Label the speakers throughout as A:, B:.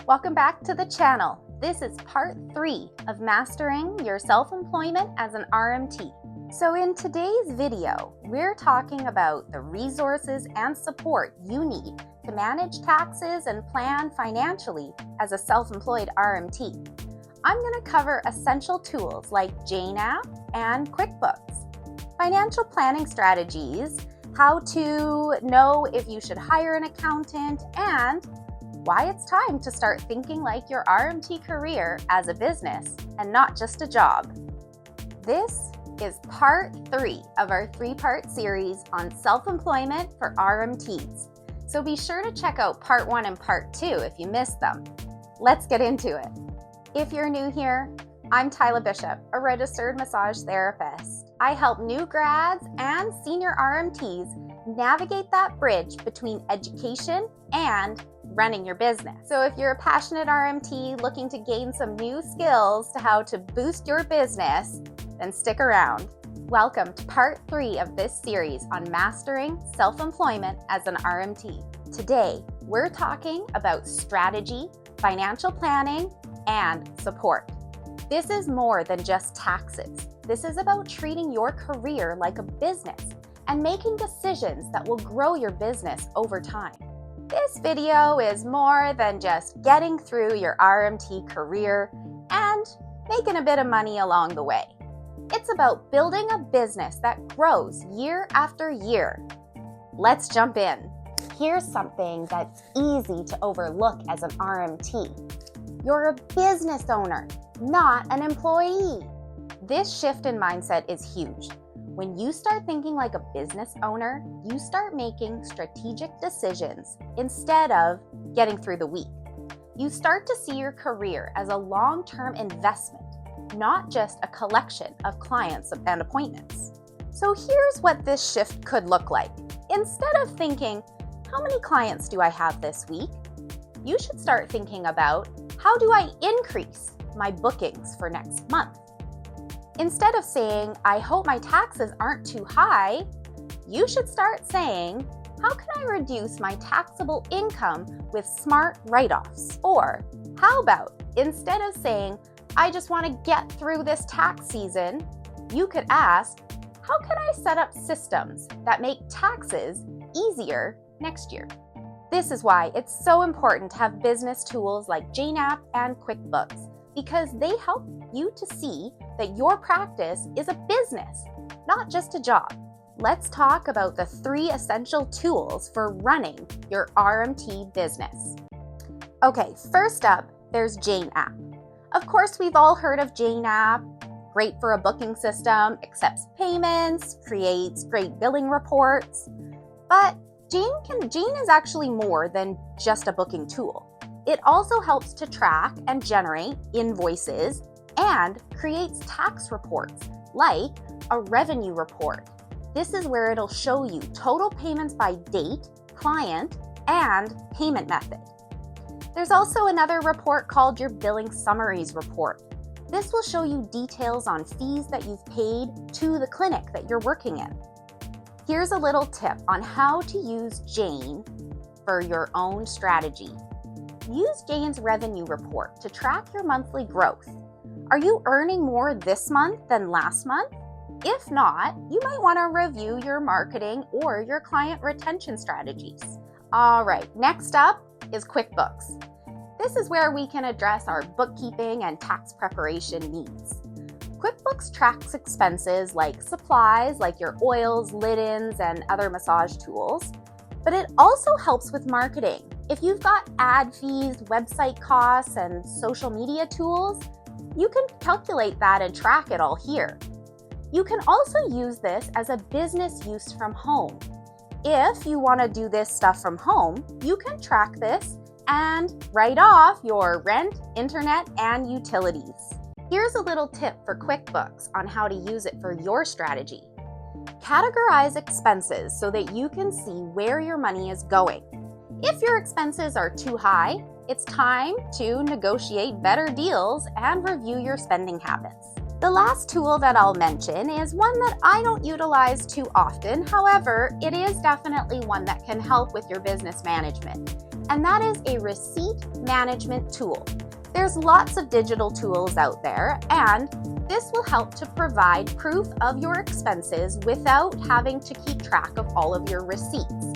A: Welcome back to the channel. This is part 3 of mastering your self-employment as an RMT. So in today's video, we're talking about the resources and support you need to manage taxes and plan financially as a self-employed RMT. I'm going to cover essential tools like Jane app and QuickBooks, financial planning strategies, how to know if you should hire an accountant, and why it's time to start thinking like your RMT career as a business and not just a job. This is part 3 of our 3-part series on self-employment for RMTs. So be sure to check out part 1 and part 2 if you missed them. Let's get into it. If you're new here, I'm Tyler Bishop, a registered massage therapist. I help new grads and senior RMTs navigate that bridge between education and running your business. So if you're a passionate RMT looking to gain some new skills to how to boost your business, then stick around. Welcome to part 3 of this series on mastering self-employment as an RMT. Today, we're talking about strategy, financial planning, and support. This is more than just taxes. This is about treating your career like a business and making decisions that will grow your business over time. This video is more than just getting through your RMT career and making a bit of money along the way. It's about building a business that grows year after year. Let's jump in. Here's something that's easy to overlook as an RMT. You're a business owner, not an employee. This shift in mindset is huge. When you start thinking like a business owner, you start making strategic decisions instead of getting through the week. You start to see your career as a long-term investment, not just a collection of clients and appointments. So here's what this shift could look like. Instead of thinking, how many clients do I have this week? You should start thinking about, how do I increase my bookings for next month? Instead of saying, I hope my taxes aren't too high, you should start saying, how can I reduce my taxable income with smart write-offs? Or how about, instead of saying, I just want to get through this tax season, you could ask, how can I set up systems that make taxes easier next year? This is why it's so important to have business tools like Jane app and QuickBooks, because they help you to see that your practice is a business, not just a job. Let's talk about the 3 essential tools for running your RMT business. Okay, first up, there's Jane app. Of course, we've all heard of Jane app. Great for a booking system, accepts payments, creates great billing reports. But Jane is actually more than just a booking tool. It also helps to track and generate invoices and creates tax reports like a revenue report. This is where it'll show you total payments by date, client, and payment method. There's also another report called your billing summaries report. This will show you details on fees that you've paid to the clinic that you're working in. Here's a little tip on how to use Jane for your own strategy. Use Jane's revenue report to track your monthly growth. Are you earning more this month than last month? If not, you might want to review your marketing or your client retention strategies. All right, next up is QuickBooks. This is where we can address our bookkeeping and tax preparation needs. QuickBooks tracks expenses like supplies, like your oils, lid-ins, and other massage tools, but it also helps with marketing. If you've got ad fees, website costs, and social media tools, you can calculate that and track it all here. You can also use this as a business use from home. If you want to do this stuff from home, you can track this and write off your rent, internet, and utilities. Here's a little tip for QuickBooks on how to use it for your strategy. Categorize expenses so that you can see where your money is going. If your expenses are too high, it's time to negotiate better deals and review your spending habits. The last tool that I'll mention is one that I don't utilize too often. However, it is definitely one that can help with your business management. and that is a receipt management tool. There's lots of digital tools out there, and this will help to provide proof of your expenses without having to keep track of all of your receipts.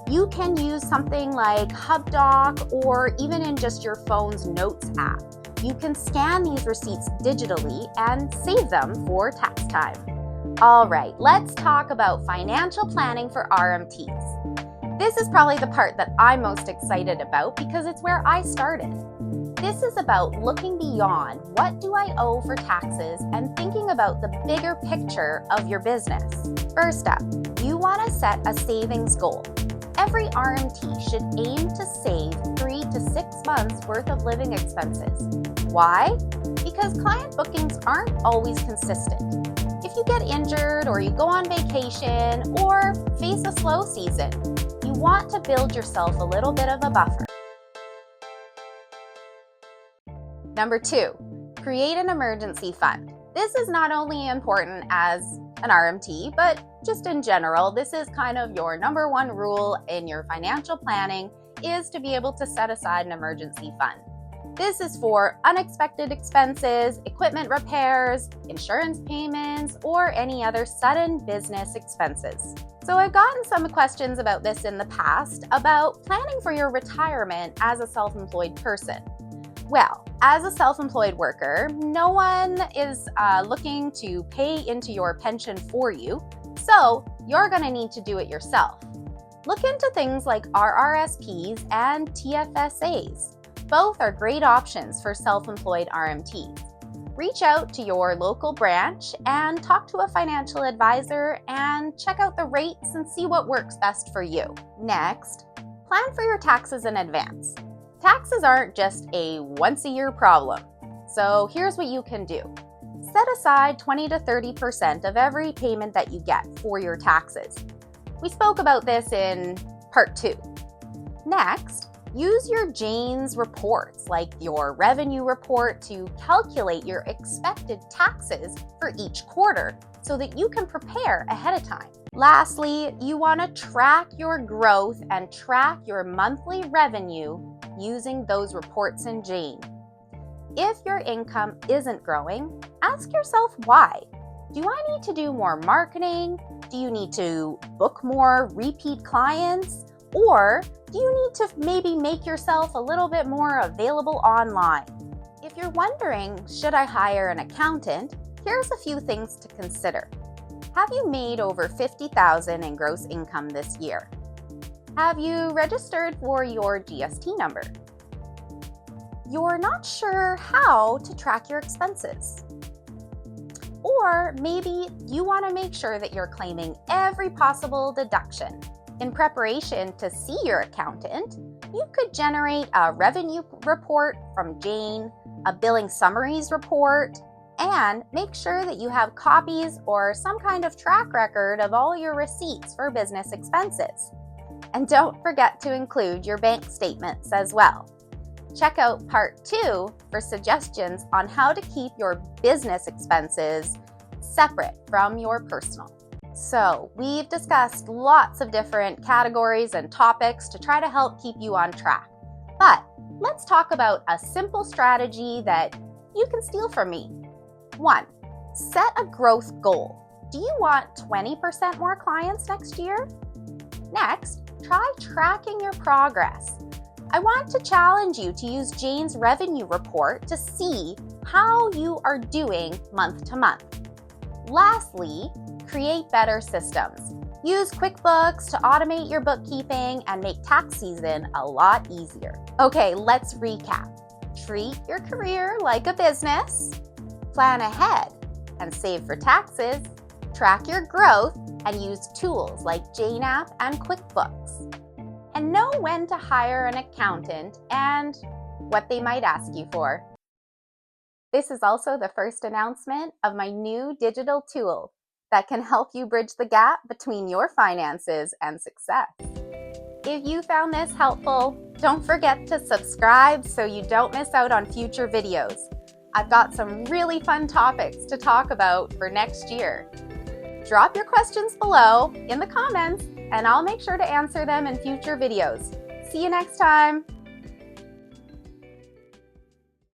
A: You can use something like HubDoc, or even in just your phone's Notes app. You can scan these receipts digitally and save them for tax time. All right, let's talk about financial planning for RMTs. This is probably the part that I'm most excited about because it's where I started. This is about looking beyond what do I owe for taxes and thinking about the bigger picture of your business. First up, you want to set a savings goal. Every RMT should aim to save 3 to 6 months worth of living expenses. Why? Because client bookings aren't always consistent. If you get injured or you go on vacation or face a slow season, you want to build yourself a little bit of a buffer. Number 2, create an emergency fund. This is not only important as an RMT, but just in general, this is kind of your number one rule in your financial planning, is to be able to set aside an emergency fund. This is for unexpected expenses, equipment repairs, insurance payments, or any other sudden business expenses. So I've gotten some questions about this in the past about planning for your retirement as a self-employed person. Well, as a self-employed worker, no one is looking to pay into your pension for you, so you're going to need to do it yourself. Look into things like RRSPs and TFSAs. Both are great options for self-employed RMTs. Reach out to your local branch and talk to a financial advisor and check out the rates and see what works best for you. Next, plan for your taxes in advance. Taxes aren't just a once-a-year problem, so here's what you can do. Set aside 20 to 30% of every payment that you get for your taxes. We spoke about this in Part 2. Next, use your Jane's reports, like your revenue report, to calculate your expected taxes for each quarter so that you can prepare ahead of time. Lastly, you want to track your growth and track your monthly revenue using those reports in Jane. If your income isn't growing, ask yourself why. Do I need to do more marketing? Do you need to book more repeat clients? Or do you need to maybe make yourself a little bit more available online? If you're wondering, should I hire an accountant? Here's a few things to consider. Have you made over $50,000 in gross income this year? Have you registered for your GST number? You're not sure how to track your expenses. Or maybe you want to make sure that you're claiming every possible deduction. In preparation to see your accountant, you could generate a revenue report from Jane, a billing summaries report, and make sure that you have copies or some kind of track record of all your receipts for business expenses. And don't forget to include your bank statements as well. Check out Part 2 for suggestions on how to keep your business expenses separate from your personal. So, we've discussed lots of different categories and topics to try to help keep you on track. But let's talk about a simple strategy that you can steal from me. 1. Set a growth goal. Do you want 20% more clients next year? Next, try tracking your progress. I want to challenge you to use Jane's revenue report to see how you are doing month to month. Lastly, create better systems. Use QuickBooks to automate your bookkeeping and make tax season a lot easier. Okay, let's recap. Treat your career like a business. Plan ahead and save for taxes. Track your growth and use tools like Jane app and QuickBooks. And know when to hire an accountant and what they might ask you for. This is also the first announcement of my new digital tool that can help you bridge the gap between your finances and success. If you found this helpful, don't forget to subscribe so you don't miss out on future videos. I've got some really fun topics to talk about for next year. Drop your questions below in the comments and I'll make sure to answer them in future videos. See you next time.